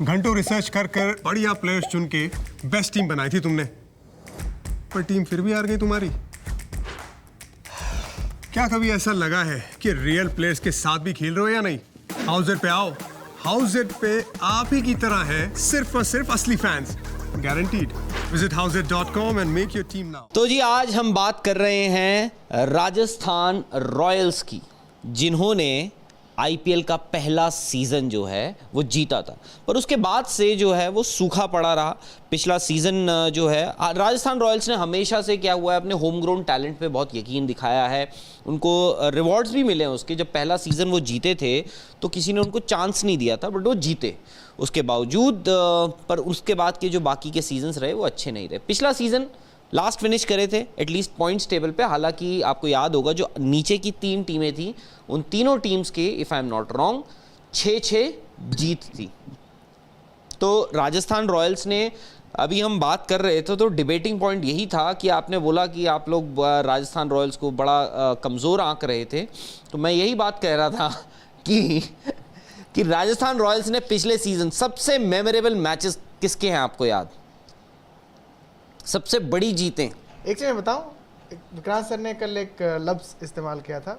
घंटों रिसर्च कर कर बढ़िया प्लेयर्स चुन के बेस्ट टीम बनाई थी तुमने, पर टीम फिर भी हार गई तुम्हारी। क्या कभी ऐसा लगा है कि रियल प्लेयर्स के साथ भी खेल रहे हो या नहीं? हाउस पे आओ, हाउस पे आप ही की तरह है सिर्फ और सिर्फ असली fans, guaranteed. Visit houseit.com and make your team now। तो जी आज हम बात कर रहे हैं राजस्थान रॉयल्स की, जिन्होंने आईपीएल का पहला सीजन जो है वो जीता था, पर उसके बाद से जो है वो सूखा पड़ा रहा। पिछला सीजन जो है राजस्थान रॉयल्स ने हमेशा से क्या हुआ है, अपने होम ग्रोन टैलेंट पे बहुत यकीन दिखाया है। उनको रिवॉर्ड्स भी मिले हैं उसके। जब पहला सीजन वो जीते थे तो किसी ने उनको चांस नहीं दिया था, बट वो जीते उसके बावजूद। पर उसके बाद के जो बाकी के सीजन्स रहे वो अच्छे नहीं रहे। पिछला सीजन लास्ट फिनिश करे थे एटलीस्ट पॉइंट्स टेबल पे। हालांकि आपको याद होगा जो नीचे की 3 टीमें थी, उन तीनों टीम्स के if I am not wrong 6-6 जीत थी। तो राजस्थान रॉयल्स ने, अभी हम बात कर रहे थे तो डिबेटिंग पॉइंट यही था कि आपने बोला कि आप लोग राजस्थान रॉयल्स को बड़ा कमज़ोर आंक रहे थे, तो मैं यही बात कह रहा था कि राजस्थान रॉयल्स ने पिछले सीजन सबसे मेमोरेबल मैचेस किसके हैं आपको याद? सबसे बड़ी जीतें। एक चीज़ मैं बताऊं, विक्रांत सर ने कल एक लफ्ज़ इस्तेमाल किया था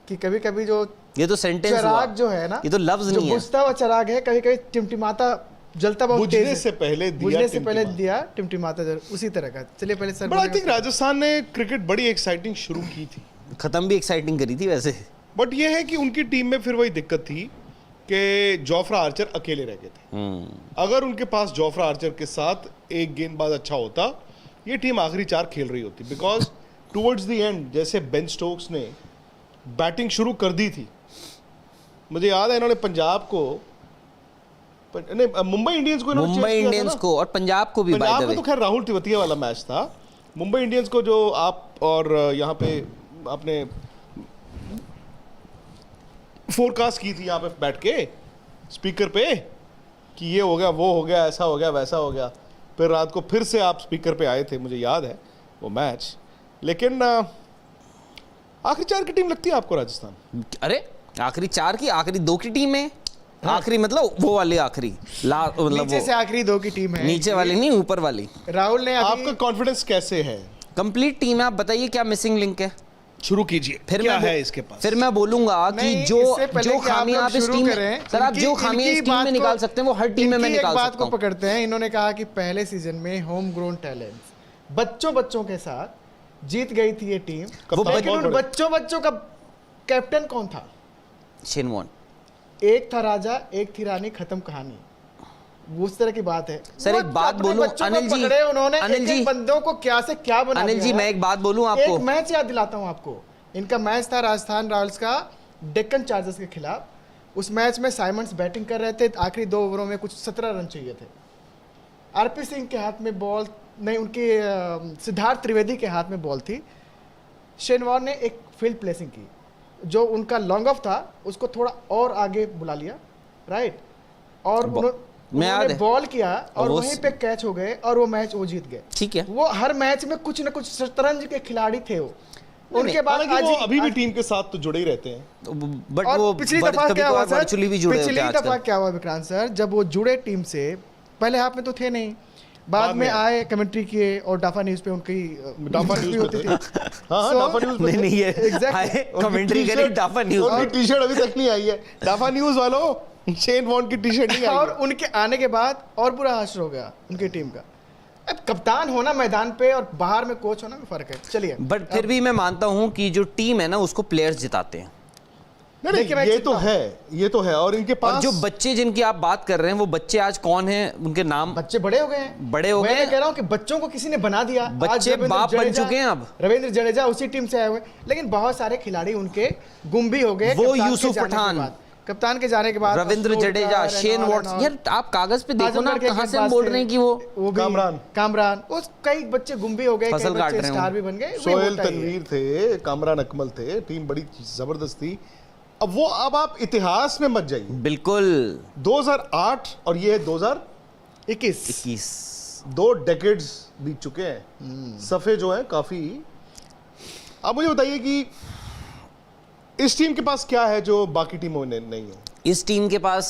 कि कभी कभी जो ये तो सेंटेंस चिराग जो है ना, ये तो लफ्ज नहीं है, जो बुझता हुआ चिराग है, कभी कभी टिमटिमाता जलता बहुत तेज बुझने से पहले दिया टिमटिमाता उसी तरह का। चलिए पहले sir. But I think Rajasthan ने क्रिकेट बड़ी एक्साइटिंग शुरू की थी, खत्म भी एक्साइटिंग करी थी वैसे। बट ये है कि उनकी टीम में फिर वही दिक्कत थी कि जोफ्रा आर्चर अकेले रह गए थे। अगर उनके पास जोफ्रा आर्चर के साथ एक गेंदबाज अच्छा होता, ये टीम आखिरी 4 खेल रही होती। बिकॉज टुवर्ड्स द एंड जैसे बेन स्टोक्स ने बैटिंग शुरू कर दी थी, मुझे याद है इन्होंने पंजाब को मुंबई इंडियंस को मुंबई इंडियंस को और पंजाब को भी, पंजाब को तो खैर राहुल तिवतिया वाला मैच था। मुंबई इंडियंस को जो आप और यहाँ पे आपने फोरकास्ट की थी यहाँ पे बैठ के स्पीकर पे कि ये हो गया, वो हो गया, ऐसा हो गया, वैसा हो गया, फिर रात को फिर से आप स्पीकर पे आए थे, मुझे याद है वो मैच। लेकिन आखिरी 4 की टीम लगती है आपको राजस्थान? अरे आखिरी 4 की, आखिरी 2 की टीम है। आखिरी मतलब वो वाली आखिरी मतलब नीचे से आखिरी 2 की टीम है, नीचे वाली नहीं, ऊपर वाली। राहुल ने आपका कॉन्फिडेंस कैसे है? कंप्लीट टीम है। आप बताइए क्या मिसिंग लिंक है, शुरू कीजिए। फिर क्या मैं है इसके पास? फिर मैं बोलूंगा कि जो खामियां आप इस टीम में, सर आप जो खामियां इस टीम में निकाल सकते हैं वो हर टीम में मैं निकाल सकता हूं। बात को पकड़ते हैं। इन्होंने कहा कि पहले सीजन में होम ग्रोन टैलेंट्स बच्चों के साथ जीत गई थी ये टीम। लेकिन उन बच्चों का कैप्टन कौन था? Shane Warne. एक था राजा, एक थी रानी, खत्म कहानी। वो उस तरह की बात है। सर एक बात बोलूं अनिल जी, उन्होंने अनिल जी, बंदों को क्या से क्या बना अनिल जी, मैं एक बात बोलूं आपको। एक मैच याद दिलाता हूं आपको। इनका मैच था राजस्थान रॉयल्स का डेक्कन चार्जर्स के खिलाफ। उस मैच में साइमंड्स बैटिंग कर रहे थे। आखिरी 2 ओवरों में कुछ 17 रन चाहिए थे। आरपी सिंह के हाथ में बॉल नहीं, उनके सिद्धार्थ त्रिवेदी के हाथ में बॉल थी। शेन वॉर्न ने एक फील्ड प्लेसिंग की, जो उनका लॉन्ग ऑफ था उसको थोड़ा और आगे बुला लिया, राइट, और उन्होंने बॉल किया और वहीं पे कैच हो गए और वो मैच वो जीत गए। ठीक है, वो हर मैच में कुछ ना कुछ शतरंज के खिलाड़ी थे वो। उनके बाद आज वो अभी भी टीम के साथ तो जुड़े ही रहते हैं। बट वो पिछली दफा क्या हुआ सर, पिछली दफा क्या हुआ विक्रांत सर, जब वो जुड़े टीम से, पहले हाफ में तो थे नहीं, बाद में आए, कमेंट्री किए और डाफा न्यूज पे उनकी डाफा न्यूज होती थी। हां डाफा न्यूज नहीं ये एग्जैक्टली कमेंट्री करी डाफा न्यूज। उनकी टी-शर्ट अभी तक नहीं आई है। डाफा न्यूज वालों, शेन वॉर्न की टी-शर्ट नहीं आई। और उनके आने के बाद और बुरा हाल हो गया उनकी टीम का। अब कप्तान होना मैदान पे और बाहर में कोच होना में फर्क है। चलिए, बट फिर भी मैं मानता हूं कि जो टीम है ना उसको प्लेयर्स जिताते हैं। नहीं, ये तो है और इनके पास और जो बच्चे जिनकी आप बात कर रहे हैं वो बच्चे आज कौन हैं, उनके नाम? बच्चे बड़े हो गए हैं, मैं कह रहा हूं कि बच्चों को किसी ने बना दिया। बच्चे बाप बन चुके हैं। अब रविंद्र जडेजा उसी टीम से आए हुए, लेकिन बहुत सारे खिलाड़ी उनके गुम भी हो गए। वो यूसुफ पठान, कप्तान के जाने के बाद रविंद्र जडेजा, शेन वॉटसन, यार आप कागज पे देखो ना, कहां से हम बोल रहे हैं कि वो कामरान, वो कई बच्चे गुम भी हो गए, फसल काट रहे हैं, स्टार भी बन गए। सोहेल तनवीर थे, कामरान अकमल थे, टीम बड़ी जबरदस्त थी। अब आप इतिहास में मत जाइए। बिल्कुल 2008 और ये है 2021, 2 डेकेड्स बीत चुके हैं। सफे जो है काफी। आप मुझे बताइए कि इस टीम के पास क्या है जो बाकी टीमों में नहीं है? इस टीम के पास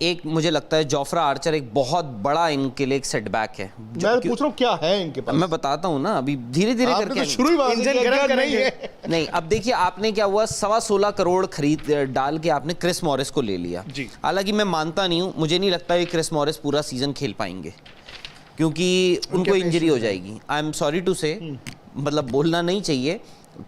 एक मुझे लगता है जोफ्रा आर्चर एक बहुत बड़ा इनके लिए एक सेटबैक है। मैं पूछ रहा हूँ क्या है इनके पास। मैं बताता हूँ ना, अभी धीरे धीरे आपने करके तो शुरू ही बात इंजन किया, गरम क्या करेंगे। नहीं है। नहीं, अब देखिए आपने क्या हुआ, 16.25 करोड़ खरीद डाल के आपने क्रिस मॉरिस को ले लिया। जी। हालांकि मैं मानता नहीं हूँ, मुझे नहीं लगता ये क्रिस मॉरिस पूरा सीजन खेल पाएंगे क्योंकि उनको इंजरी हो जाएगी। आई एम सॉरी टू से, मतलब बोलना नहीं चाहिए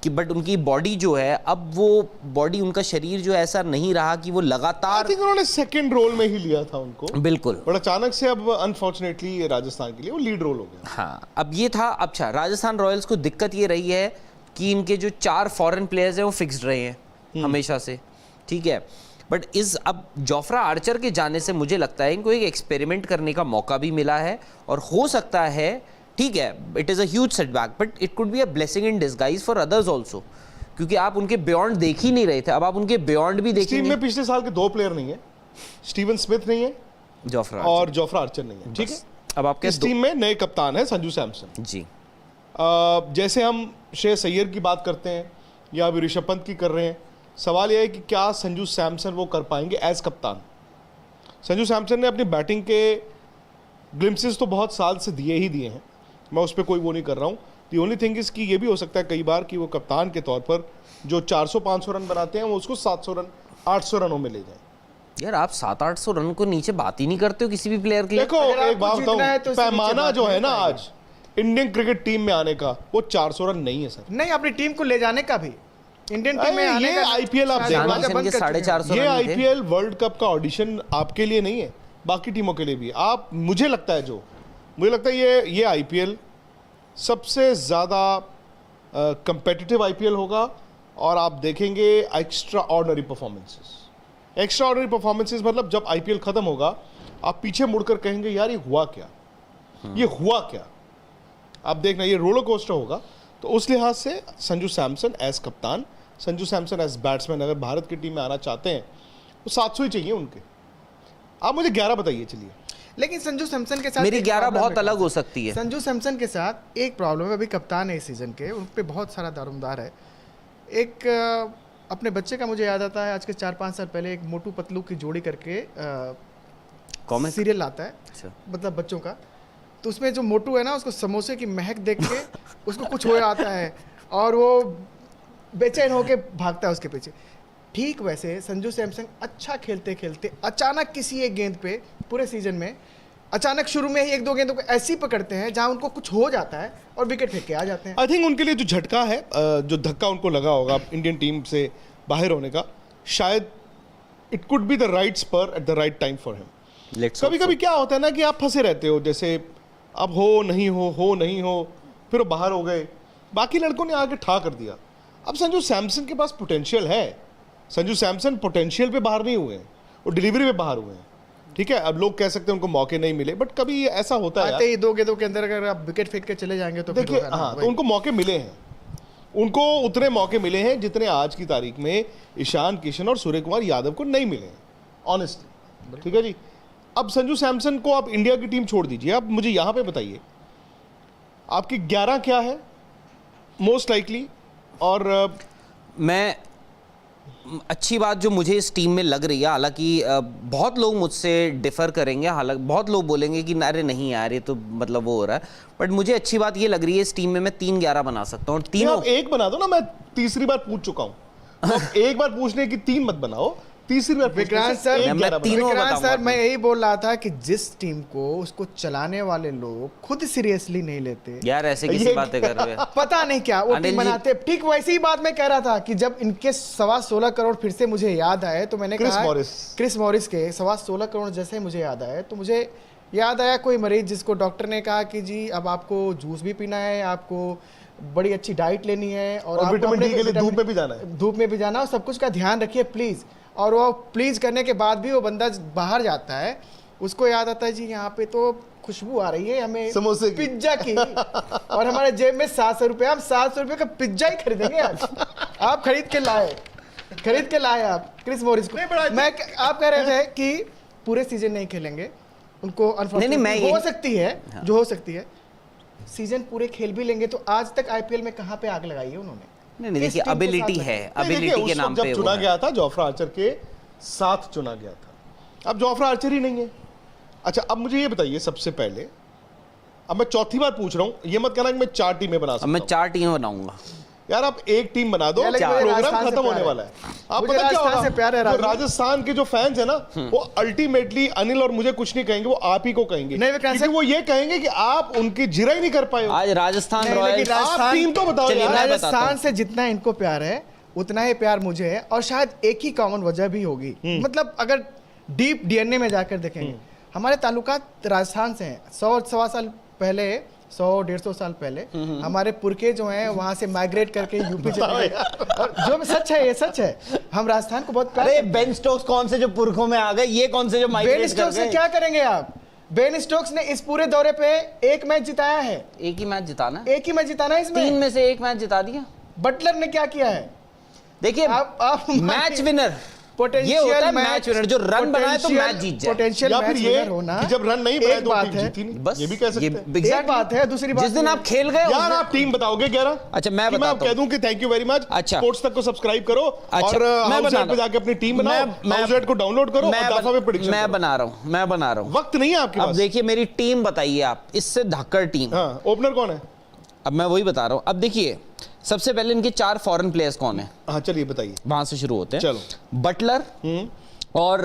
कि बट उनकी बॉडी जो है, अब वो बॉडी उनका शरीर जो ऐसा नहीं रहा कि वो आई लगातार, थिंक उन्होंने सेकंड रोल में ही लिया था उनको, बिल्कुल। बट अचानक से अब अनफॉर्चुनेटली राजस्थान के लिए वो लीड रोल हो गया। हाँ, अब ये था। अच्छा, राजस्थान रॉयल्स को दिक्कत ये रही है कि इनके जो 4 फॉरेन प्लेयर्स हैं वो फिक्स्ड रहे हैं हमेशा से, ठीक है। बट अब जोफ्रा आर्चर के जाने से मुझे लगता है इनको एक एक्सपेरिमेंट करने का मौका भी मिला है और हो सकता है, ठीक है, it is a huge setback but it could be a blessing in disguise for others also, क्योंकि आप उनके बियॉन्ड देख ही नहीं रहे थे, अब आप उनके बियॉन्ड भी टीम देखेंगे। में पिछले साल के 2 प्लेयर नहीं है, स्टीवन स्मिथ नहीं है जोफ्रा और जोफ्रा आर्चर नहीं है, ठीक है। अब आपके इस टीम में नए कप्तान है संजू सैमसन। जी, जैसे हम श्रेयस अय्यर की बात करते हैं या अभी ऋषभ पंत की कर रहे हैं, सवाल यह है कि क्या संजू सैमसन वो कर पाएंगे एज कप्तान। संजू सैमसन ने अपनी बैटिंग के ग्लिम्पसेस तो बहुत साल से दिए ही दिए हैं, मैं उस पर कोई वो नहीं कर रहा हूँ। दी ओनली थिंग इज कि ये भी हो सकता है कई बार कि वो कप्तान के तौर पर जो 400-500 रन बनाते हैं वो उसको 700 रन 800 रनों में ले जाएं। यार आप 700-800 रन को नीचे बात ही नहीं करते हो किसी भी प्लेयर के लिए। देखो अगर एक बात आपको जीतना है बताऊं, तो इससे नीचे पैमाना बात जो नहीं है ना पाएंगे। आज इंडियन क्रिकेट टीम में आने का वो 400 रन नहीं है सर। नहीं, अपनी टीम को ले जाने का भी, इंडियन टीम में अरे आने ये का IPL आप शायद देखो, दरवाजा शान बंद के कर चुके हैं। 450 ये रन थे। IPL वर्ल्ड कप का ऑडिशन आपके लिए नहीं है, बाकी टीमों के लिए भी। आप मुझे लगता है ये IPL सबसे ज़्यादा कंपेटिटिव IPL होगा और आप देखेंगे एक्स्ट्रा ऑर्डिनरी परफॉर्मेंसेस। मतलब जब IPL खत्म होगा आप पीछे मुड़कर कहेंगे यार ये हुआ क्या। आप देखना ये रोलर कोस्टर होगा। तो उस लिहाज से संजू सैमसन एज कप्तान, संजू सैमसन एज बैट्समैन अगर भारत की टीम में आना चाहते हैं तो 700 ही चाहिए उनके। आप मुझे 11 बताइए चलिए। लेकिन संजू सैमसन के साथ मेरी एक 11 प्रॉब्लम बहुत है। अलग हो सकती है। संजू सैमसन के साथ एक प्रॉब्लम है, अभी कप्तान है इस सीजन के, उन पे बहुत सारा दारोमदार है। एक अपने बच्चे का मुझे याद आता है, आज के 4-5 साल पहले एक मोटू पतलू की जोड़ी करके कॉमिक? सीरियल आता है, अच्छा। मतलब बच्चों का। तो उसमें जो मोटू है ना, उसको समोसे की महक देख के उसको कुछ हो आता है और वो बेचैन होके भागता है उसके पीछे। ठीक वैसे संजू सैमसन अच्छा खेलते खेलते अचानक किसी एक गेंद पे पूरे सीजन में अचानक शुरू में ही 1-2 गेंदों को ऐसी पकड़ते हैं जहां उनको कुछ हो जाता है और विकेट फेंक के आ जाते हैं। आई थिंक उनके लिए जो झटका है, जो धक्का उनको लगा होगा इंडियन टीम से बाहर होने का, शायद it could be the right spur at the right time for him. कभी कभी क्या होता है ना कि आप फंसे रहते हो, जैसे अब हो नहीं हो, फिर वो बाहर हो गए, बाकी लड़कों ने आके ठा कर दिया। अब संजू सैमसन के पास पोटेंशियल है, संजू सैमसन पोटेंशियल पे बाहर नहीं हुए हैं, वो डिलीवरी पे बाहर हुए हैं, ठीक है। अब लोग कह सकते हैं उनको मौके नहीं मिले, बट कभी ऐसा होता है आते ही 2 गेंदों के अंदर अगर आप विकेट फेंक के चले जाएंगे तो फिर देखिए। होगा ना, हाँ, तो वही। उनको मौके मिले हैं, उनको उतने मौके मिले हैं जितने आज की तारीख में ईशान किशन और सूर्य कुमार यादव को नहीं मिले हैं, ऑनेस्टली, ठीक है जी। अब संजू सैमसन को आप इंडिया की टीम छोड़ दीजिए, अब मुझे यहाँ पे बताइए आपकी 11 क्या है मोस्ट लाइकली। और मैं अच्छी बात जो मुझे इस टीम में लग रही है, हालांकि बहुत लोग मुझसे डिफर करेंगे, हालांकि बहुत लोग बोलेंगे कि अरे नहीं यार ये तो मतलब वो हो रहा है, बट मुझे अच्छी बात ये लग रही है इस टीम में मैं 3-11 बना सकता हूँ। तीनों आप एक बना दो ना, मैं तीसरी बार पूछ चुका हूँ। आप एक बार पूछने की 3 मत बनाओ, तीसरी बार विक्रांत सर, मैं 11 तीनों विक्रांत बताऊंगा सर, आपको। मैं यही बोल रहा था कि जिस टीम को उसको चलाने वाले लोग खुद सीरियसली नहीं लेते, यार ऐसे किसी ये बातें कर रहे हैं। पता नहीं क्या वो अनिल टीम जी- बनाते। ठीक वैसी ही बात मैं कह रहा था कि जब इनके 16.25 करोड़ फिर से मुझे याद आए तो मैंने क्रिस कहा मॉरिस। क्रिस मॉरिस के 16.25 करोड़ जैसे मुझे याद आए तो मुझे याद आया कोई मरीज जिसको डॉक्टर ने कहा कि जी अब आपको जूस भी पीना है, आपको बड़ी अच्छी डाइट लेनी है और आपको विटामिन अपने डी के लिए विटामिन- धूप में भी जाना है। धूप में भी जाना और सब कुछ का ध्यान रखिए प्लीज। और वो प्लीज करने के बाद भी वो बंदा बाहर जाता है, उसको याद आता है जी यहाँ पे तो खुशबू आ रही है हमें समोसे की। पिज्जा की, और हमारे जेब में 700 रुपये, हम 700 रुपये का पिज्जा ही खरीदेंगे आज। आप खरीद के लाए आप क्रिस मॉरिस को। आप कह रहे थे कि पूरे सीजन नहीं खेलेंगे, उनको नहीं, मैं अनफॉर्चुनेटली ये- हो सकती है, जो हो सकती है सीजन पूरे खेल भी लेंगे। तो आज तक IPL में कहाँ पे आग लगाई है उन्होंने? नहीं किस देखिए टीम के एबिलिटी साथ है, लगता नहीं, देखिए, एबिलिटी के उस नाम वक्त पे जब वो चुना है। गया था जोफ्रा आर्चर के 7 चुना गया था। अब जोफ्रा आर्चर ही नहीं है। अच्छा, अब मुझे ये बताइए सबसे पहले, अब मैं चौथी बार पूछ रहा हूं, ये मत कहना कि मैं 4 टीमें बना अब सकता मैं हूं। 4 टीमें बनाऊंगा। यार आप एक टीम बना दो, लेकिन मुझे प्रोग्राम राजस्थान से खत्म होने प्यार वाला है। आप मुझे पता क्या राजस्थान से प्यार है, होगा, जो राजू। राजस्थान के जो फैंस है ना, वो अल्टीमेटली अनिल और मुझे कुछ नहीं कहेंगे, वो आप ही को कहेंगे। नहीं, विक्रांत क्योंकि वो ये कहेंगे कि आप उनकी जिरा ही नहीं कर पाए हो। आज राजस्थान नहीं, रॉयल्स लेकिन आप राजस्थान- टीम तो बताओ चलिए, यार। मैं बताता राजस्थान हूं। से जितना इनको प्यार है उतना ही प्यार मुझे है, और शायद एक ही कॉमन वजह भी होगी। मतलब अगर डीप डीएनए में जाकर देखेंगे, हमारे ताल्लुकात राजस्थान से हैं। 100-125 साल पहले, 100-150 साल पहले हमारे पुरखे जो हैं वहां से माइग्रेट करके यूपी चले गए। और जो सच है, ये सच है, हम राजस्थान को बहुत प्यार अरे करते हैं। बेन स्टोक्स कौन से जो पुरखों में आ गए, ये कौन से जो बेन माइग्रेट कर स्टोक्स से गए। क्या करेंगे आप? बेन स्टोक्स ने इस पूरे दौरे पे एक मैच जिताया है, एक ही मैच जिताना है। एक ही मैच जिताना है 3 इसमें। में से 1 मैच जिता दिया। बटलर ने क्या किया है? देखिए, आप मैच विनर ये होता है, मैच विनर जो रन बनाए तो मैच जीत जाए। पोटेंशियल या मैच फिर ये विनर होना कि जब रन नहीं बनाए एक तो बात टीम है। जीती नहीं, बस ये भी कह सकते हैं। exactly। एक बात है, दूसरी बात जिस दिन ये आप खेल गए उस यार दिन- आप टीम बताओगे 11। अच्छा, मैं कि बताता आप कह दूं कि थैंक यू वेरी मच। अच्छा। स्पोर्ट्स तक को सब्सक्राइब करो, अच्छा, और मैं हाउस बता पे रहा जाके अपनी टीम बनाओ, मैं- हाउस को डाउनलोड करो, और दाफा पे प्रेडिक्शन मैं करो। बना रहा हूँ। वक्त नहीं है आपके अब पास। देखिए, मेरी टीम बताइए आप, इससे धाकड़ टीम। हाँ, ओपनर कौन है? अब मैं वही बता रहा हूँ। अब देखिए, सबसे पहले इनके 4 फॉरेन प्लेयर्स कौन है, हाँ चलिए बताइए। वहां से शुरू होते हैं। चलो। बटलर और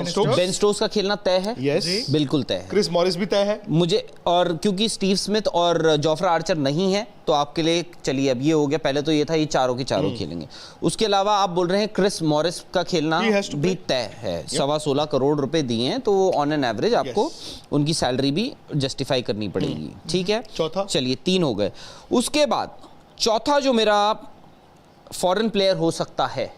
स्टोक्स? बेन स्टोक्स का खेलना तय है। यस। बिल्कुल तय है क्रिस मॉरिस भी तय है। मुझे, और क्योंकि स्टीव स्मिथ और जोफ्रा आर्चर नहीं है तो आपके लिए, चलिए अब ये हो गया, पहले तो ये था ये चारों के चारों खेलेंगे। उसके अलावा आप बोल रहे हैं क्रिस मॉरिस का खेलना He has to भी तय है। 16.25 करोड़ रुपए दिए हैं, तो ऑन एन एवरेज आपको उनकी सैलरी भी जस्टिफाई करनी पड़ेगी। ठीक है, चौथा? चलिए 3 हो गए। उसके बाद चौथा जो मेरा फॉरेन प्लेयर हो सकता है,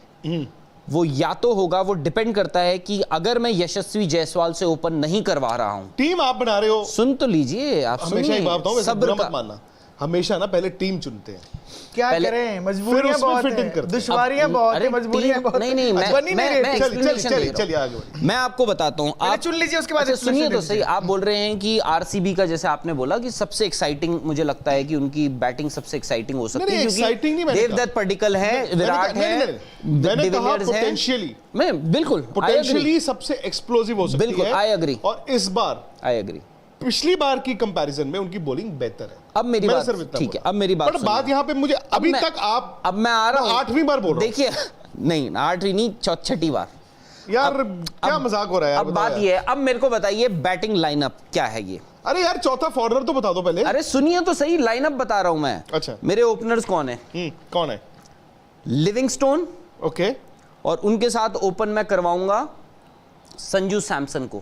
वो या तो होगा, वो डिपेंड करता है कि अगर मैं यशस्वी जायसवाल से ओपन नहीं करवा रहा हूं। टीम आप बना रहे हो, सुन तो लीजिए, आप हमेशा सुनिए, ही बात बताऊं, वैसे सब्र बुरा का- मत मानना, हमेशा ना पहले टीम चुनते हैं। क्या पहले- करें, फिर मजबूरियां उसमें बहुत fit in हैं, करते हैं। दुश्वारियां बहुत अरे हैं, मजबूरियां टीम- बहुत नहीं, नहीं, हैं। मैं- बनी नहीं मैं- रही मैं- टीम। explanation दे रहा हूं। चलिए आगे बढ़िए। मैं आपको बताता हूं। पहले चुन लीजिए, उसके बाद अच्छा, सुनिए तो explanation सही। दे आप बोल रहे हैं कि आरसीबी का, जैसे आपने बोला कि सबसे एक्साइटिंग, मुझे लगता है कि उनकी बैटिंग सबसे एक्साइटिंग हो सकती है, नहीं, exciting नहीं क्योंकि मैंने देवदत्त पडिक्कल है, विराट है, मैंने कहा डिविलियर्स है। पोटेंशियली, मैं बिल्कुल पोटेंशियली सबसे एक्सप्लोसिव हो सकती बिल्कुल, है। I agree। और इस बार आई एग्री। पिछली बार की कंपैरिजन में उनकी बॉलिंग बेहतर है। अब मेरी मैंने बात सिर्फ इतना ठीक है, बोला। अब मेरी बात बट सुनिए। बात यहाँ पे मुझे अभी मैं- तक आप, अब मैं आ रहा हूँ, 8वीं बार बोल रहा हूँ। देखिए, नहीं 8वीं नहीं, 6ठी बार। यार क्या मजाक हो रहा है यार, अब बताओ बात यार। ये है, अब मेरे को बताइए बैटिंग लाइनअप क्या है ये। अरे यार चौथा फॉर्नर तो बता दो पहले। अरे सुनिए तो सही, लाइनअप बता रहा हूं मैं। अच्छा। मेरे ओपनर्स कौन है? कौन है? Livingstone, okay. और उनके साथ ओपन मैं करवाऊंगा संजू सैमसन को।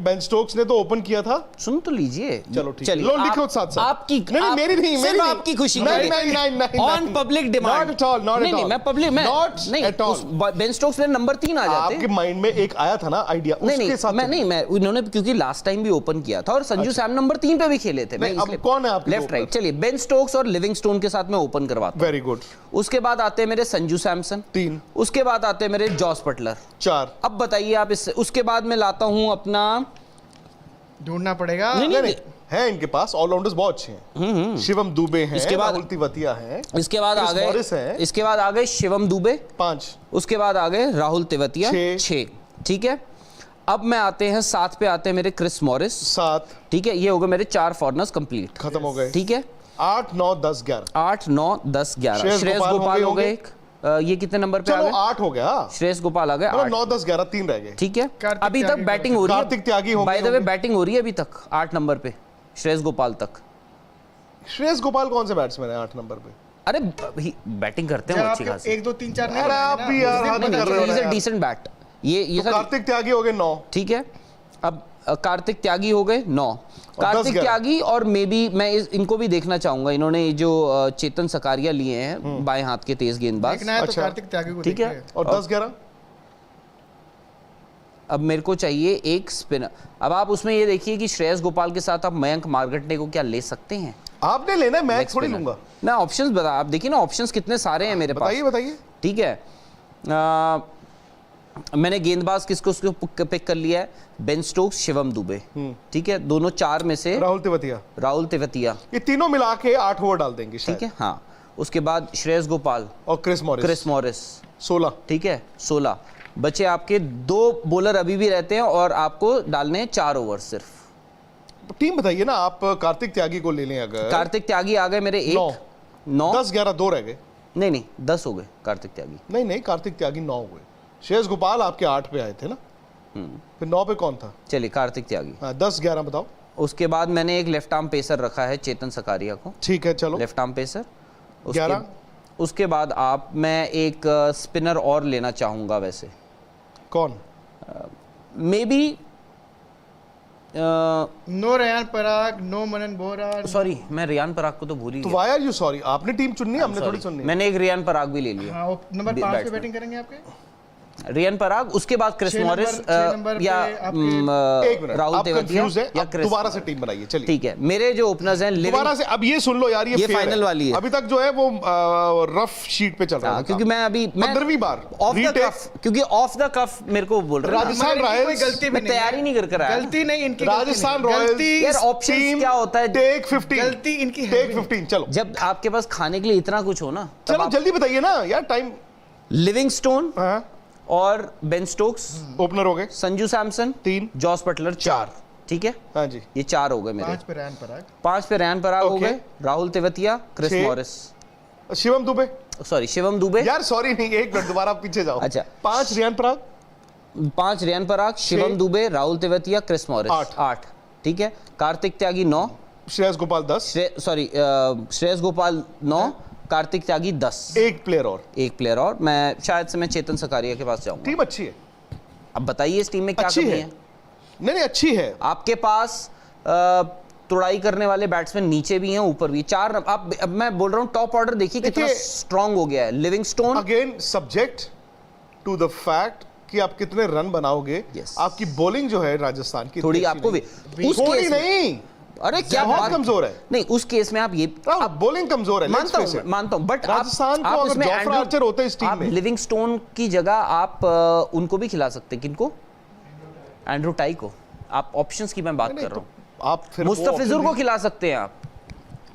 बेन स्टोक्स ने तो ओपन किया था। सुन तो लीजिए। चलो ठीक है, लो लिखो साथ साथ। आपकी नहीं मेरी नहीं, सिर्फ मेरी नहीं। आपकी खुशी नहीं, के लिए। नहीं, नहीं, नहीं, ऑन नहीं। Public demand. Not at all, not at नहीं, all. मैं पब्लिक में Not नहीं, at all. उस बेन स्टोक्स ने नंबर 3 आ जाते। आपके माइंड में एक आया था ना आइडिया, नहीं उसके साथ मैं नहीं, मैं उन्होंने क्योंकि लास्ट टाइम भी ओपन किया था और संजू सैम नंबर 3 पे भी खेले थे। नहीं, अब कौन है आपके लेफ्ट opener? राइट? चलिए, बेन स्टोक्स और लिविंगस्टोन के साथ मैं ओपन करवाता हूं। Very good. उसके बाद आते हैं मेरे संजू सैमसन, 3, उसके बाद आते हैं मेरे जॉस बटलर। 4। अब बताइए आप इससे, उसके बाद मैं लाता हूं अपना, ढूंढना पड़ेगा। नहीं है इनके पास ऑलराउंडर्स बहुत अच्छे हैं। शिवम दुबे हैं, इसके बाद- राहुल तिवातिया हैं, इसके बाद आ क्रिस मॉरिस गए, है। इसके बाद आ गए शिवम दुबे, 5। उसके बाद आ गए राहुल तिवतिया, 6। ठीक है, अब मैं आते हैं 7 पे आते हैं मेरे क्रिस मॉरिस। 7 ठीक है, ये हो गए मेरे 4 फॉरनर्स कंप्लीट। खत्म हो गए। ठीक है, 8, 9, 10, 11। 8, 9, 10, 11। श्रेयस गोपाल हो गए एक। ये कितने नंबर पे आ चलो गए? 8 हो गया। श्रेयस गोपाल आ गए 8। 9, 10, 11, 3 रह गए। ठीक है, कार्तिक अभी तक त्यागी बैटिंग हो रही है। कार्तिक त्यागी हो बाय द गए वे होंगे। बैटिंग हो रही है अभी तक 8 नंबर पे, श्रेयस गोपाल तक। श्रेयस गोपाल कौन से बैट्समैन है 8 नंबर पे? अरे बैटिंग करते हैं जब वो अच्छी आपके खासी। 1, 2, 3, 4 नहीं अरे आप भी यार हद कर रहे हो ना यार। डिसेंट बैट ये तो सब। कार्तिक त्यागी हो गए 9। ठीक है, अब कार्तिक त्यागी हो गए 9। कार्तिक 11। त्यागी और मे बी मैं इनको भी देखना चाहूंगा। इन्होंने ये जो चेतन सकारिया लिए हैं, बाएं हाथ के तेज गेंदबाज। देखना है तो अच्छा। कार्तिक त्यागी को ठीक है। देखिए। और 10, 11 अब मेरे को चाहिए एक स्पिनर। अब आप उसमें ये देखिए कि श्रेयस गोपाल के साथ आप मयंक मार्कंडे को क्या ले सकते हैं? आपने लेना है, मैं Next थोड़ी spinner। लूंगा। ना ऑप्शंस बता, आप देखिए ना ऑप्शंस कितने सारे हैं मेरे पास। बताइए बताइए। ठीक है, मैंने गेंदबाज किसको पिक कर लिया है? Ben Stokes, Shivam Dubey. ठीक है, दोनों 4 में से राहुल तिवातिया, राहुल तिवतिया। ये तीनों मिला के 8 ओवर डाल देंगे शायद। ठीक है, हाँ। उसके बाद श्रेयस गोपाल और क्रिस मॉरिस, 16। 16। ठीक है, 16। बचे आपके 2 बॉलर अभी भी रहते हैं और आपको डालने हैं 4 ओवर सिर्फ। टीम बताइए ना आप। कार्तिक त्यागी को ले लें अगर। कार्तिक त्यागी आ गए मेरे 9 10 11 2 रह गए। नहीं 10 हो गए कार्तिक त्यागी। नहीं कार्तिक त्यागी 9 हुए। श्रेयस गोपाल आपके 8 पे आए थे ना, फिर 9 पे कौन था? चलिए कार्तिक त्यागी। हाँ 10 11 बताओ। उसके बाद मैंने एक लेफ्ट आर्म पेसर रखा है चेतन सकारिया को, ठीक है चलो। Left arm pacer. 11। उसके बाद आप मैं एक स्पिनर और लेना चाहूंगा वैसे। कौन? Maybe no Riyan Parag, no Manan Vohra. Sorry मैं रियान पराग को तो भूल ही तो गया। Why are you sorry? आपने टीम चुननी है, हमने थोड़ी सुननी। मैंने एक रियान पराग भी ले लिया। हाँ, वो नंबर 5 पे बैट्समैन। बैटिंग करेंगे आपके। रियान पराग, उसके बाद क्रिस 6 मॉरिस नंबर पे या आपके- एक मिनट, राहुल आप तेवतिया कंफ्यूज है, या अब क्रिस। दोबारा से टीम बनाइए चलिए। ठीक है, मेरे जो ओपनर्स हैं दोबारा से अब ये सुन लो यार, ये fair फाइनल वाली है। अभी तक जो है वो रफ शीट पे चल रहा है क्योंकि मैं अभी 15वीं बार ऑफ द retake। कफ, क्योंकि ऑफ द कफ मेरे को बोल रहा राजस्थान मगर इनकी कोई रॉयल्स गलती भी मैं नहीं तैयारी है। नहीं कर आया। गलती नहीं इनकी। राजस्थान गलती रॉयल्स नहीं। यार ऑप्शंस क्या होता है टेक 15। गलती इनकी है टेक भी नहीं। 15 चलो जब आपके पास खाने के लिए इतना कुछ हो ना। चलो जल्दी बताइए ना यार, टाइम। लिविंगस्टोन हाँ और बेन स्टोक्स, ओपनर हो गए संजू सैमसन 3। Jos Buttler 4। ठीक है, हाँ जी। ये 4 हो गए मेरे। 5 पे रेयान पराग। 5 पे रैन पराग हो Okay। गए, Rahul Tewatia, Chris 6। Morris, Shivam Dube. Sorry Shivam Dube. यार सॉरी नहीं, एक मिनट दोबारा पीछे जाओ। अच्छा। 5 रियान पराग। 5 Riyan Parag, Shivam Dubey, Rahul Tewatia, Chris Morris 8। ठीक है, कार्तिक त्यागी 9, श्रेयस गोपाल 10। श्रेयस गोपाल 9, कार्तिक त्यागी 10। एक प्लेयर और। एक प्लेयर और, मैं शायद से मैं चेतन सकारिया के पास जाऊंगा। टीम अच्छी है। अब बताइए इस टीम में क्या अच्छी कमी है। है? नहीं अच्छी है। आपके पास तुड़ाई करने वाले बैट्समैन नीचे भी हैं ऊपर भी। 4 अब मैं बोल रहा हूँ टॉप ऑर्डर देखिए कितना देखिए, स्ट्रांग हो गया है। Livingstone again subject to the fact कि आप कितने रन बनाओगे। Yes। आपकी बॉलिंग जो है राजस्थान की थोड़ी इतनी आपको अच्छी भी उस थोड़ी केस में- नहीं, अरे क्या बहुत बात कमजोर है। नहीं, उस केस में आप ये बॉलिंग कमजोर है, मानता हूं बट राजस्थान को अगर इसमें जोफ्रा आर्चर होते इस टीम में। लिविंगस्टोन की जगह आप उनको भी खिला सकते हैं। किनको? एंड्रू टाई को। आप ऑप्शंस की मैं बात कर रहा हूँ। आप फिर मुस्तफिजुर को खिला सकते हैं आप।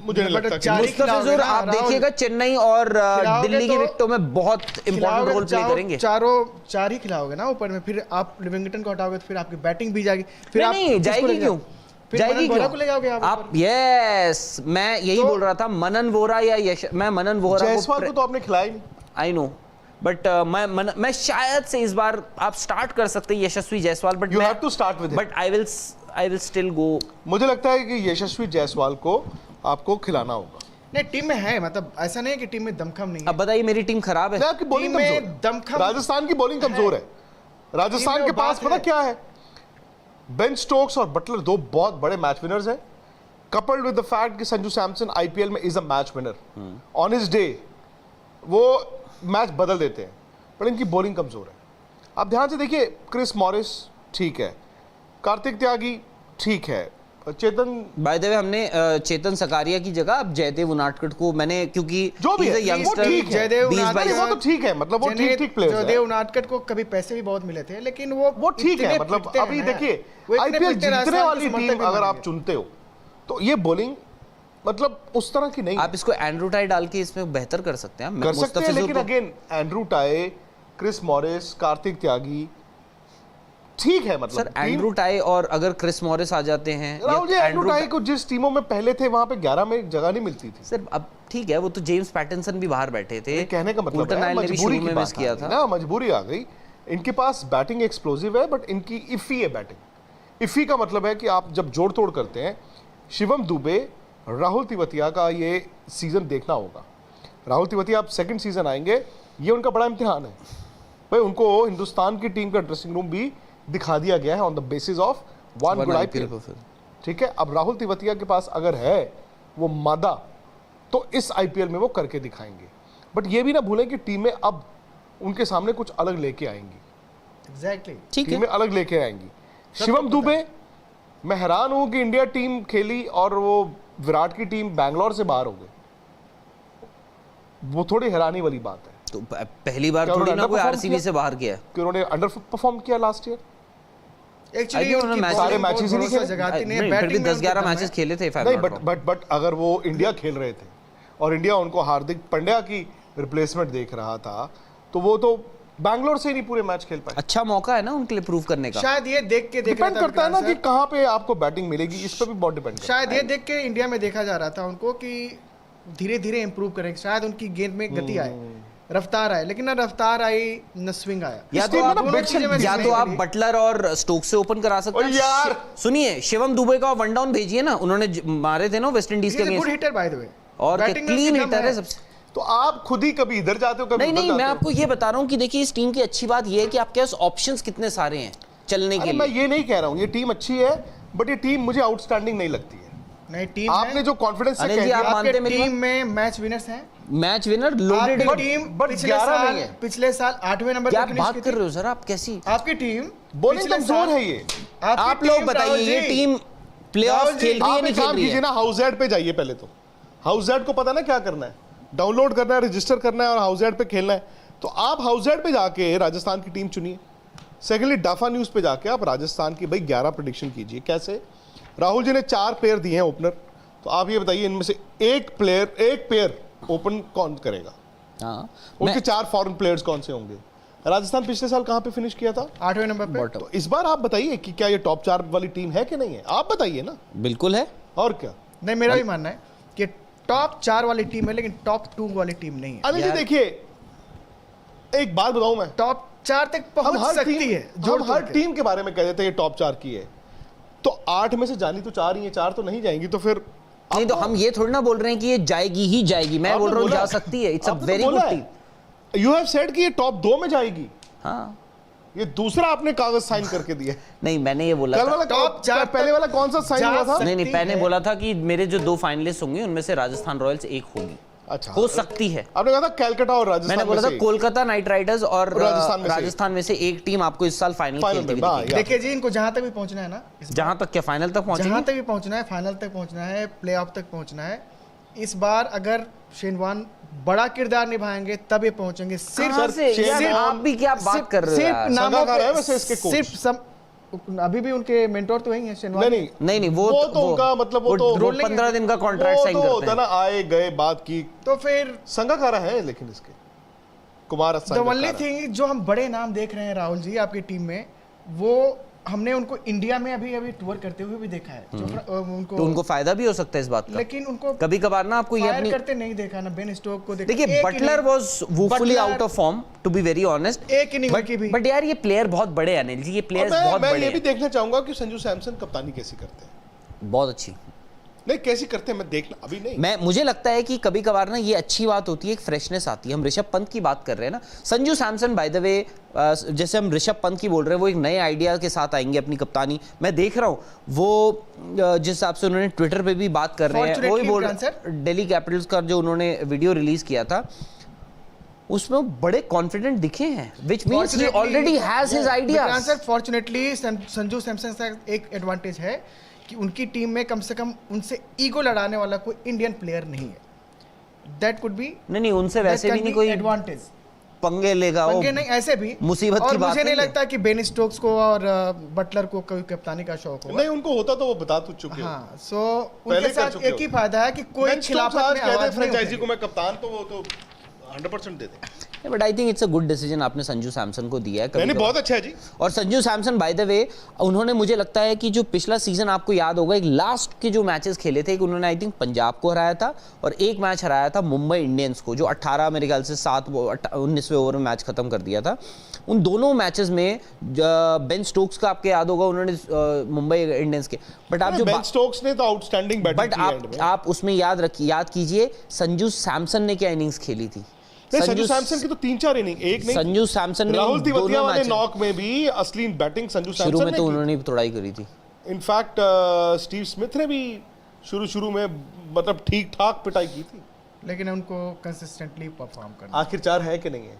मुझे नहीं लगता कि 4 ही मुस्तफिजुर खिलाओगे ना, आप राहुल। देखिएगा चेन्नई और खिलाओगे दिल्ली की तो विकेटों में बहुत इंपॉर्टेंट रोल प्ले करेंगे। 4 ही खिलाओगे ना ऊपर में, फिर आप लिविंगटन को हटाओगे तो फिर आपकी बैटिंग भी जाएगी। फिर आप नहीं किसको जाएगी ले क्यों? जाओगे? फिर जाएगी मनन बोरा क्यों? को ले जाओगे आप यस, मैं यही तो- बोल रहा था। मनन वोरा या मैं मनन वोरा जायसवाल को तो आपने खिलाया ही नहीं। आई नो बट मैं शायद से इस बार आप स्टार्ट कर सकते हैं Yashasvi Jaiswal, but You have to start with him. But I will still go. मुझे लगता है कि यशस्वी जायसवाल को आपको खिलाना होगा। नहीं, टीम में है, मतलब ऐसा नहीं है कि टीम में दमखम नहीं है। अब बताइए मेरी टीम खराब है? नहीं, आपकी बॉलिंग टीम में कमजोर है। दमखम राजस्थान की बॉलिंग कमजोर है। राजस्थान टीम में के वो पास बात पता है। क्या है? बेन स्टोक्स और बटलर 2 बहुत बड़े मैच विनर्स हैं, कपल्ड विद द फैक्ट कि संजू सैमसन आईपीएल में is a match winner. On his day वो मैच बदल देते हैं, पर इनकी बॉलिंग कमजोर है। आप ध्यान से देखिए, क्रिस मॉरिस ठीक है, कार्तिक त्यागी ठीक है, चेतन बाय द वे हमने चेतन सकारिया की जगह अब जयदेव उनाटकट को मैंने, क्योंकि जो भी he's a है, वो youngster, ठीक है। जयदेव 20-22 नहीं, वो तो ठीक है, मतलब वो ठीक प्लेयर है। जयदेव उनाटकट को कभी पैसे भी बहुत मिले थे, लेकिन वो ठीक है। इतने मतलब पिटते हैं अभी ना, देखिए वो इतने आईपीएल पिटते हैं, जीतने राजस्थान वाली के समर्थक टीम भी अगर मान आप गए। चुनते हो तो ये बॉलिंग मतलब उस तरह की नहीं आप इसको एंड्रू टाई डाल के इसमें बेहतर कर सकते हैं। कर सकते हैं, मुस्तफिजुर लेकिन को- again Andrew Tye, Chris Morris, Kartik Tyagi ठीक है। मतलब सर एंड्रू टाई और अगर क्रिस मॉरिस आ जाते हैं या राहुल जी, एंड्रू टाई को जिस टीमों में पहले थे वहां पे 11 में जगह नहीं मिलती थी। सर अब ठीक है, वो तो जेम्स पैटिंसन भी बाहर बैठे थे। कहने का मतलब कुल्टन है, नायल ने भी मजबूरी शुरू की में मिस बात किया आ गई था। ना, मजबूरी आ गई। इनके पास बैटिंग एक्सप्लोसिव है, बट इनकी इफी है बैटिंग। इफी का मतलब है कि आप जब जोड़ तोड़ करते हैं, शिवम दुबे, राहुल तिवतिया का ये सीजन देखना होगा। राहुल तिवतिया अब सेकंड सीजन आएंगे, ये उनका बड़ा इम्तिहान है भाई। उनको हिंदुस्तान की टीम का ड्रेसिंग रूम भी दिखा दिया गया है on the basis of one good IPL. ठीक है, अब राहुल तिवतिया के पास अगर है वो मादा, तो इस आईपीएल में वो करके दिखाएंगे। बट ये भी ना भूलें कि टीमें अब उनके सामने कुछ अलग लेके आएंगी। एग्जैक्टली। ठीक है, टीमें अलग लेके आएंगी। शिवम दुबे, मैं हैरान हूं कि इंडिया टीम खेली और वो विराट की टीम बैंगलोर से बाहर हो गई। वो थोड़ी हैरानी वाली बात है तो पहली बार क्या थोड़ी उन्होंने ना कोई underperform आरसीबी किया? से बाहर किया है। कि उन्होंने अंडर परफॉर्म किया last year. Actually I think उन्होंने उनकी सारे bowling matches बहुत ही नहीं भरोसा खेले। जगाती नहीं है, नहीं, फिर भी बैटिंग में 10-11 उनके दम मैचेस है। खेले थे if I'm नहीं, not wrong। बट अगर वो इंडिया खेल रहे थे और इंडिया उनको हार्दिक पांड्या की रिप्लेसमेंट देख रहा था, तो वो तो बैंगलोर से ही नहीं पूरे मैच खेल पाए। अच्छा मौका है ना उनके लिए प्रूव करने का। शायद ये देख के डिपेंड करता है ना कि कहाँ पे आपको बैटिंग मिलेगी, इस पर भी बहुत डिपेंड करता है। शायद ये देख के इंडिया में देखा जा रहा था उनको कि धीरे धीरे इंप्रूव करेंगे, शायद उनकी गेंद में गति आए, रफ्तार आए, लेकिन ना रफ्तार आई न स्विंग आया। या इस तो टीम में आप ना चीजें मैं या नहीं तो आप करी। बटलर और स्टोक्स से ओपन करा सकते और यार! सुनिए शिवम दुबे का वन डाउन भेजिए ना, उन्होंने मारे थे ना वेस्ट इंडीज के good against, hitter by the way, और क्लीन हिटर है सबसे। तो आप खुद ही कभी इधर जाते हो, कभी नहीं उधर नहीं, मैं जाते हो। आपको ये बता रहा हूँ कि देखिए इस टीम की अच्छी बात ये है कि आपके पास ऑप्शंस कितने सारे हैं चलने के अरे मैं लिए। ये नहीं कह रहा हूँ ये टीम अच्छी है, बट ये टीम मुझे आउटस्टैंडिंग नहीं लगती है। नहीं टीम आपने जो कॉन्फिडेंस से अनिल कह जी, आप दिया, मानते हैं मेरी टीम में मैच विनर्स हैं, मैच विनर लोडेड आपकी टीम but पिछले 11 साल नहीं है। पिछले साल 8वें नंबर क्या पर बात फिनिश कर रहे हो सर आप, कैसी आपकी टीम बॉलिंग पिछले कमजोर साल- है ये। आपकी आप लोग टीम, बताइए राहुल ये जी, टीम प्लेऑफ राहुल जी, खेल रही है आप नहीं एक खेल काम रही कीजिए है? ना, हाउसएड पे जाइए पहले तो। हाउसएड को पता ना क्या करना है, डाउनलोड करना है, रजिस्टर करना है और हाउसएड पे खेलना है। तो आप हाउसएड पे जाके राजस्थान की टीम चुनिए। सेकेंडली डाफा न्यूज पे जाके आप राजस्थान की भाई 11 प्रेडिक्शन कीजिए। कैसे? राहुल जी ने 4 पेयर दिए हैं ओपनर, तो आप ये बताइए इनमें से एक पेयर ओपन कौन करेगा? हाँ, उनके 4 फॉरेन प्लेयर्स कौन से होंगे? राजस्थान पिछले साल कहाँ पे फिनिश किया था? 8वें नंबर पे। तो इस बार आप बताइए कि क्या ये टॉप 4 वाली टीम है कि नहीं है? आप बताइए ना। बिल्कुल है। और क्या नहीं, मेरा भी मानना है कि टॉप 4 वाली टीम है, लेकिन टॉप 2 वाली टीम नहीं है। अनिल जी यार- देखिए, एक बात बताऊं मैं, टॉप 4 तक हम पहुंच हर सकती टीम है, हम जोड़ हर तोड़ के। टीम के बारे में कह देते हैं ये टॉप 4 की है, तो 8 में से जानी तो 4 ही है, 4 तो नहीं जाएंगी। तो फिर नहीं तो हम ये थोड़ी ना बोल रहे हैं कि ये जाएगी ही जाएगी, मैं बोल रहा हूँ जा सकती है। It's a very good team. You have said कि ये टॉप 2 में जाएगी। हाँ, ये दूसरा आपने कागज साइन करके दिया। नहीं मैंने ये बोला कल था, वाला टॉप 4 पहले वाला कौन सा साइन जा हुआ था? सकती नहीं मैंने है। बोला था कि मेरे जो 2 फाइनलिस्ट होंगे उनमें से राजस्थान रॉयल्स एक होगी, अच्छा, हो सकती है। आपने कहा था कैलकाटा और राजस्थान मैंने बोला में था से कोलकाता नाइट राइडर्स और राजस्थान राजस्थान में से एक टीम आपको इस साल फाइनल फाइनल खेलती में, हुई हाँ, दिखेगी। या- देखिए जी, इनको जहां तक भी पहुंचना है ना, जहां तक क्या फाइनल तक जहां पहुंचेगी। तक भी पहुंचना है, फाइनल तक पहुंचना है, प्लेऑफ तक पहुंचना है। इस बार अगर शेन वॉर्न बड़ा किरदार निभाएंगे तब ये पहुंचेंगे। सिर्फ कहाँ से? शेन यार, वॉर्न- आप भी क्या बात कर रहे हो सिर्फ यार? नामों संगाकार है पे, वैसे इसके कोच। सिर्फ अभी भी उनके मेंटोर तो वही हैं, शेन नहीं वॉर्न। नहीं नहीं नहीं, वो तो उनका मतलब वो तो 15 दिन का कॉन्ट्रैक्ट साइन वो तो करते होता हैं। ना, आए गए बात की। तो फिर संगाकारा है लेकिन इसके कुमार द ओनली थिंग जो हम बड़े नाम देख रहे हैं राहुल जी आपकी टीम में, वो हमने उनको इंडिया में अभी टूर करते हुए भी देखा है। जो तो उनको फायदा भी हो सकता है इस बात का। लेकिन उनको कभी कभार ना आपको ये फायर अपनी करते नहीं देखा ना, बेन स्टोक को देखा। देखिए एक Butler inning- was woefully Butler- out of form to be very honest. एक inning उनकी भी। बट यार ये प्लेयर बहुत बड़े हैं अनिल जी, ये प्लेयर्स बहुत मैं बड़े ये भी हैं। देखना चाहूंगा कि संजू सैमसन कप्तानी कैसी करते हैं। बहुत अच्छी। नहीं कैसी करते हैं मैं देखना, अभी नहीं। मुझे लगता है कि कभी कभार ना ये अच्छी बात होती है, एक फ्रेशनेस आती है। हम ऋषभ पंत की बात कर रहे हैं ना, संजू सैमसन बाय द वे, जैसे हम ऋषभ पंत की बोल रहे हैं, वो एक नए आइडिया के साथ आएंगे अपनी कप्तानी। मैं देख रहा हूँ वो जिस हिसाब से उन्होंने ट्विटर पे भी बात कर रहे हैं, वही बोल रहे हैं। दिल्ली कैपिटल्स का जो उन्होंने वीडियो रिलीज किया था उसमें वो बड़े कॉन्फिडेंट दिखे हैं, which means he already has his ideas. Fortunately Sanju Samson का एक एडवांटेज है कि उनकी टीम में कम से कम उनसे ईगो लड़ाने वाला कोई इंडियन प्लेयर नहीं है। दैट कुड बी नहीं उनसे वैसे भी नहीं कोई एडवांटेज पंगे लेगा वो, पंगे नहीं, ऐसे भी मुसीबत और की बात मुझे नहीं नहीं है। लगता कि बेन स्टोक्स को और बटलर को कोई कप्तानी का शौक होगा। नहीं उनको होता तो वो बता तो चुके हो। हाँ, सो पहले उनके कर साथ चुके एक हो। ही फायदा है कि कोई बेन स्टोक्स खिलाफत आज में कहते हैं आवाज नहीं फ्रेंचाइजी को उठाएगी। मैं कप्तान, तो वो तो 100% दे दें। But I think it's a good decision आपने संजू सैमसन को दिया है। नहीं बहुत अच्छा है जी। और संजू सैमसन बाय द वे, उन्होंने मुझे लगता है कि जो पिछला सीजन आपको याद होगा, एक लास्ट के जो मैचेस खेले थे, एक उन्होंने आई थिंक पंजाब को हराया था और एक मैच हराया था मुंबई इंडियंस को, जो 18 मेरे ख्याल से 19वें ओवर में मैच खत्म कर दिया था। उन दोनों मैचेस में बेन स्टोक्स का आपके याद होगा, उन्होंने मुंबई इंडियंस के, बट आप जो बेन स्टोक्स ने तो आउटस्टैंडिंग बैटिंग बट की एंड में। आप उसमें याद कीजिए संजू सैमसन ने क्या इनिंग्स खेली थी। संजू सैमसन की तो 3-4 इनिंग, एक नहीं। संजू सैमसन ने राहुल तिवातिया दोनों वाले मैच नॉक में भी असली बैटिंग संजू शुरू सैमसन में ने तो की। उन्होंने भी तोड़ाई करी थी। इनफैक्ट स्टीव स्मिथ ने भी शुरू में मतलब ठीक ठाक पिटाई की थी। लेकिन उनको कंसिस्टेंटली परफॉर्म करना, आखिर 4 है कि नहीं है?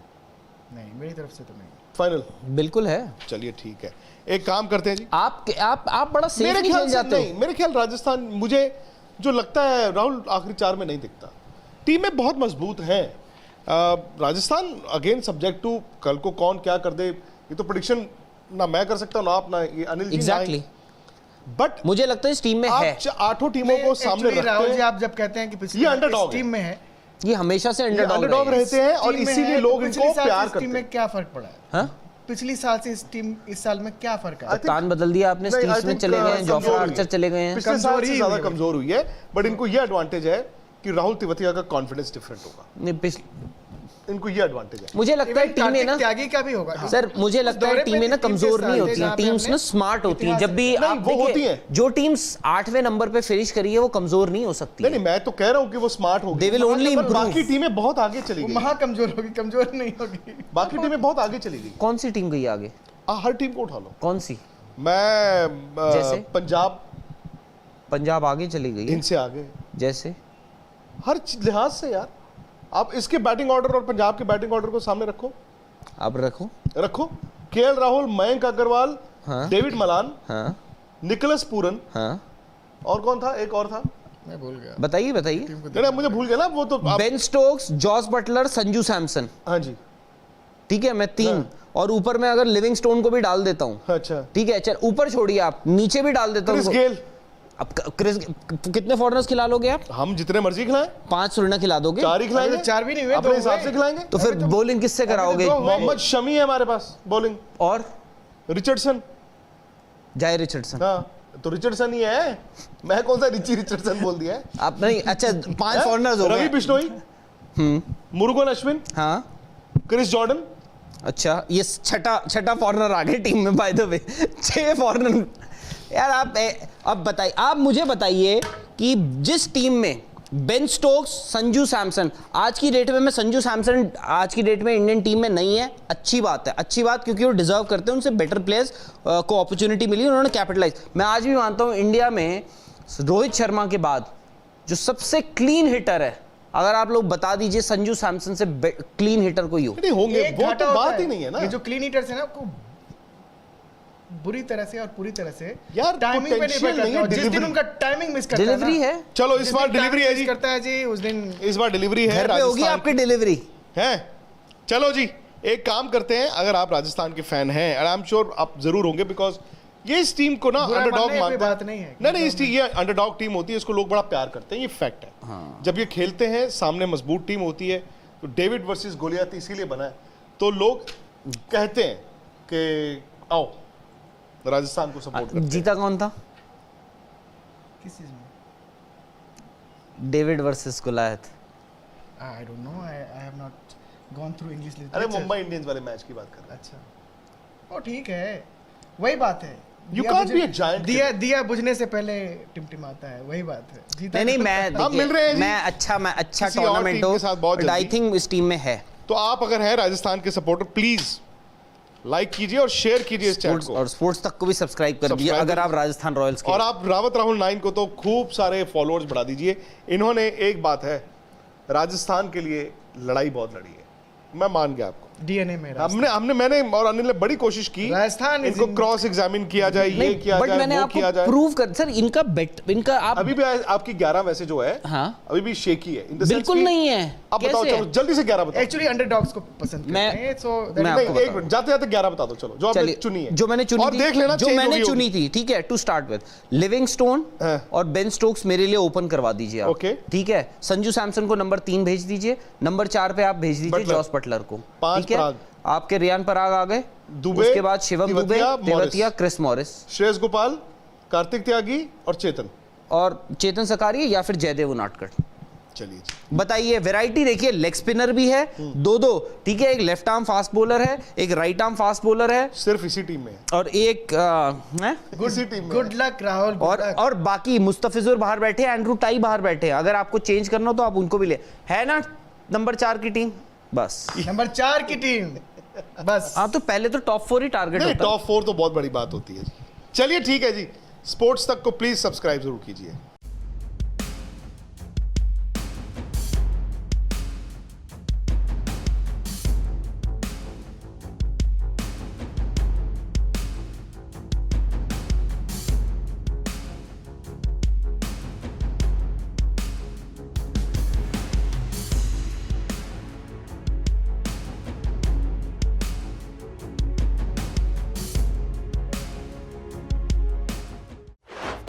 नहीं मेरी तरफ से तो नहीं। फाइनल बिल्कुल है। चलिए ठीक है, एक काम करते हैं जी। आप बड़ा सेफ मेरे नहीं ख्याल खेल से जाते हो। नहीं, मेरे ख्याल राजस्थान, मुझे जो लगता है राहुल आखिरी 4 में नहीं दिखता। टीमें बहुत मजबूत हैं। राजस्थान अगेन सब्जेक्ट टू कल को कौन क्या कर दे, ये तो प्रेडिक्शन ना मैं कर सकता हूँ ना आप, ना ये अनिल जी। एग्जैक्टली, बट मुझे लगता है इस टीम में है। आप 8 टीमों को सामने Actually, राहुल जी रखते हैं। आप जब कहते हैं कि ये पिछले underdog इस टीम में है, ये हमेशा से अंडरडॉग अंडरडॉग रहते हैं और टीम में इसीलिए है, लोग तो इनको पिछले साल प्यार से इस करते टीम हैं। में क्या फर्क पड़ा है? हाँ? पिछली साल से इस साल में क्या फर्क है? कप्तान बदल दिया आपने, नहीं, स्टीव I स्मिथ think, चले गए हैं, जोफ्रा कमजोर हुई आर्चर है। चले गए हैं। पिछले साल कमजोर से ही ज्यादा हुई है। कमजोर हुई है, बट इनको ये एडवांटेज है कि राहुल तिवतिया का कॉन्फिडेंस डिफरेंट होगा, नहीं, इनको ये एडवांटेज है। मुझे लगता है Even टीमें ना कार्तिक त्यागी का भी होगा। सर, मुझे लगता है दौरे पे टीमें ना टीम के कमजोर साथ नहीं थे, होती हैं, जहाँ पे टीम्स हमने ना स्मार्ट होती हैं। इतिहास जब भी नहीं, आप वो होती देखिए हैं। जो टीम्स 8वें नंबर पे फिनिश करी है वो कमजोर नहीं हो सकती नहीं, मैं तो कह रहा हूँ कि वो स्मार्ट होगी। They will only पर improve. बाकी टीमें बहुत आगे चली वो गई, महा कमजोर होगी, कमजोर नहीं होगी। बाकी टीमें बहुत आगे चली गई। कौन सी टीम गई आगे? हर टीम को उठा लो। कौन सी? मैं जैसे? पंजाब आगे चली गई है। इनसे आगे जैसे हर लिहाज से यार। आप इसके बैटिंग ऑर्डर और पंजाब के बैटिंग ऑर्डर को सामने रखो, अब रखो। केएल राहुल, मयंक अग्रवाल, हाँ। डेविड मलान, हाँ निकोलस पूरन, हाँ, और कौन था? एक और था, मैं भूल गया। बताइए। नहीं, मुझे भूल गया ना वो तो Ben Stokes, Jos Buttler, Sanju Samson. हाँ जी, ठीक है, मैं 3 और ऊपर में अगर लिविंगस्टोन को भी डाल देता हूँ, अच्छा, ठीक है, चल ऊपर छोड़िए, आप नीचे भी डाल देता क्रिस हूँ। गेल। अब क्रिस कितने फॉरनर्स खिला लोगे आप? हम जितने मर्जी खिलाएं, 5 सुरना खिला दोगे? 4 ही खिलाएंगे, अभी तो 4 भी नहीं हुए, अपने 2 हिसाब हुए। से खिलाएंगे। तो फिर बॉलिंग किससे कराओगे? 2 हुए। मोहम्मद शमी है हमारे पास बॉलिंग, और रिचर्डसन। जाय रिचर्डसन। हाँ, तो रिचर्डसन ही है, मैं कौन सा रिचर्डसन बोल दिया है? आप नहीं, अच्छा 5 फॉरनर्स हो रवि गए। बिश्नोई, मुरुगन अश्विन, हाँ, क्रिस जॉर्डन। अच्छा, ये छठा फॉरनर आ गए टीम में, बाय द वे 6 फॉरनर। यार अब बताइए, आप मुझे बताइए कि जिस टीम में बेन स्टोक्स, संजू सैमसन, आज की डेट में मैं संजू सैमसन आज की डेट में इंडियन टीम में नहीं है, अच्छी बात है, अच्छी बात, क्योंकि वो डिजर्व करते हैं, उनसे बेटर प्लेयर्स को अपॉर्चुनिटी मिली, उन्होंने कैपिटलाइज। मैं आज भी मानता हूं इंडिया में रोहित शर्मा के बाद जो सबसे क्लीन हिटर है, अगर आप लोग बता दीजिए संजू सैमसन से क्लीन हिटर कोई हो। नहीं होंगे, एक वो घाटा तो होता बात ही नहीं है ना। ये जो क्लीन हीटर्स है ना, को बुरी तरह से और पूरी तरह से यार, टाइमिंग पे potential निर्भर नहीं करता है, है। जिस दिन delivery। उनका टाइमिंग मिस करता है डिलीवरी ना, है, चलो इस जिस बार दिन डिलीवरी है timing जी, miss करता है जी, उस दिन इस बार डिलीवरी है, घर पे होगी राजस्थान आपकी डिलीवरी। है। चलो जी, एक काम करते हैं, अगर आप राजस्थान के फैन हैं, और आई एम श्योर आप जरूर होंगे, बिकॉज ये इस टीम को ना बुरा अंडरडॉग मानने की मानते बात हैं। नहीं है। नहीं, इस टीम, ये अंडरडॉग टीम होती है, इसको लोग बड़ा प्यार करते हैं, ये फैक्ट है। जब ये खेलते हैं, सामने मजबूत टीम होती है, तो डेविड वर्सेस गोलियात इसीलिए बना है, तो लोग कहते हैं कि आओ राजस्थान को सपोर्ट करते हैं। जीता कौन था? किस चीज में? David versus Goliath. I don't know, I have not gone through English अरे लिटरेचर। मुंबई इंडियंस वाले मैच की बात कर रहे हैं। अच्छा, वो ठीक है, वही बात है। You दिया can't बुझे- be a giant दिया बुझने से पहले टिमटिमाता है, वही बात है। जीता नहीं, मैं हम मिल रहे हैं जी। मैं अच्छा किसी और टूर्नामेंट टीम हो, के साथ बहुत बट आई जल्दी। थिंक इस टीम में है। तो आप अगर हैं राजस्थान के सपोर्टर, प्लीज लाइक कीजिए और शेयर कीजिए इस चैनल को, और स्पोर्ट्स तक को भी सब्सक्राइब कर दीजिए Subscribe अगर आप राजस्थान रॉयल्स के। और आप रावत राहुल 9 को तो खूब सारे फॉलोअर्स बढ़ा दीजिए। इन्होंने एक बात है, राजस्थान के लिए लड़ाई बहुत लड़ी है, मैं मान गया आपको। डीएनए में मैंने और अनिल ने बड़ी कोशिश की, राजस्थान इनको क्रॉस एग्जामिन किया जाए, ये किया बट जाए, मैंने वो आपको किया जाए। प्रूव कर, सर इनका आप अभी भी आपकी 11 वैसे जो है, हाँ, अभी भी शेकी है, in the sense बिल्कुल कि- नहीं है। अब बताओ, कैसे चलो जल्दी से 11 बताओ। एक्चुअली अंडरडॉग्स को पसंद करते मैं- हैं, सो मैं नहीं, आपको एक बताऊं। मिनट, जाते जाते 11 बता दो, चलो जो आपने चलिए, चुनी है, जो मैंने चुनी और थी, देख लेना जो change मैंने होगी चुनी होगी। थी, ठीक है, टू स्टार्ट विद लिविंगस्टोन हाँ। और बेन स्टोक्स मेरे लिए ओपन करवा दीजिए आप। ओके। ठीक है, संजू सैमसन को नंबर 3 भेज दीजिए, नंबर 4 पे आप भेज दीजिए बटलर। जॉस बटलर को। 5 ठीक है, पराग। आपके रियान पराग आ गए, दुबे, उसके बाद Shivam Dube, Tewatia, Tewatia, Morris. Chris Morris Shreyas Gopal, Kartik Tyagi और चेतन। और चेतन सकारिया या फिर जयदेव उनाटकर। चलिए जी, बताइए, वैरायटी देखिए, लेग स्पिनर भी है, दो, ठीक है, एक लेफ्ट आर्म फास्ट बॉलर है, एक राइट आर्म फास्ट बॉलर है, सिर्फ इसी टीम में है, और एक है इसी टीम में good luck Rahul, good luck। और बाकी मुस्तफिजुर बाहर बैठे हैं, एंड्रू टाई बाहर बैठे हैं, अगर आपको चेंज करना हो तो आप उनको भी ले, है ना नंबर 4 की टीम, बस। नंबर 4 की टीम, बस। हाँ, तो पहले तो टॉप 4 ही टारगेट नहीं, होता है। टॉप 4 तो बहुत बड़ी बात होती है जी। चलिए ठीक है जी, स्पोर्ट्स तक को प्लीज सब्सक्राइब जरूर कीजिए।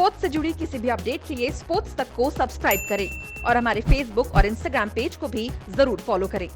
स्पोर्ट्स से जुड़ी किसी भी अपडेट के लिए स्पोर्ट्स तक को सब्सक्राइब करें और हमारे फेसबुक और इंस्टाग्राम पेज को भी जरूर फॉलो करें।